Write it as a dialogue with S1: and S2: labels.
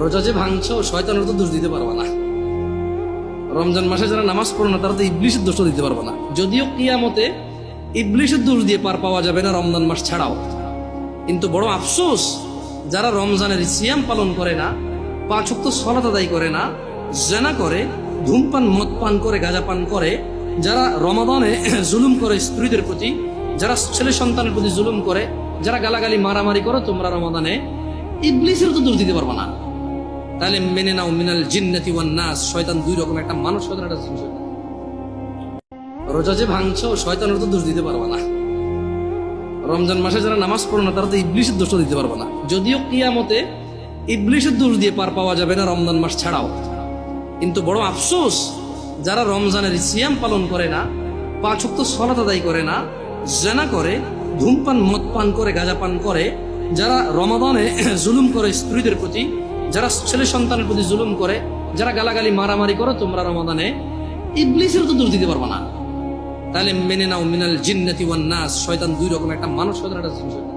S1: রোজা যে ভাঙছো শয়তানের তো দোষ দিতে পারবে না। রমজান মাসে যারা নামাজ পড়ে না তারা তো ইবলিশের দোষও দিতে পারবে না। যদিও কিয়ামতে ইবলিশের দোষ দিয়ে পার পাওয়া যাবে না রমজান মাস ছাড়াও, কিন্তু বড় আফসোস যারা রমজানের সিয়াম পালন করে না, 5 ওয়াক্ত সালাত আদায় করে না, জেনা করে, ধূমপান মদ পান করে, গাঁজা পান করে, যারা রমাদানে জুলুম করে স্ত্রীদের প্রতি, যারা ছেলে সন্তানের প্রতি জুলুম করে, যারা গালাগালি মারামারি করো, তোমরা রমাদানে ইবলিসের তো দোষ দিতে পারবে না। তাহলে মেনে নাও মিনাল জিন্নাতি ওয়ান নাস, শয়তান দুই রকম, একটা মানুষ শয়তান, একটা জিন শয়তান। রোজা যে ভাঙছো শয়তানের তো দোষ দিতে পারবে না। রমজান মাসে যারা নামাজ পড়ে না তারা তো ইবলিশের দোষও দিতে পারবে না। যদিও কিয়ামতে ইবলিশের দোষ দিয়ে পার পাওয়া যাবে না রমজান মাস ছাড়াও, কিন্তু বড় আফসোস যারা রমজানের সিয়াম পালন করে না, 5 ওয়াক্ত সালাত আদায় করে না, জেনা করে, ধূমপান মদ পান করে, গাঁজা পান করে, যারা রমাদানে জুলুম করে স্ত্রীদের প্রতি, যারা ছেলে সন্তানের প্রতি জুলুম করে, যারা গালাগালি মারামারি করো, তোমরা রমাদানে ইবলিসের তো দোষ দিতে পারবে না। তাহলে মেনে নাও মিনাল জিন্নাতি ওয়ান নাস, শয়তান দুই রকম, একটা মানুষ শয়তান, একটা জিন শয়তান।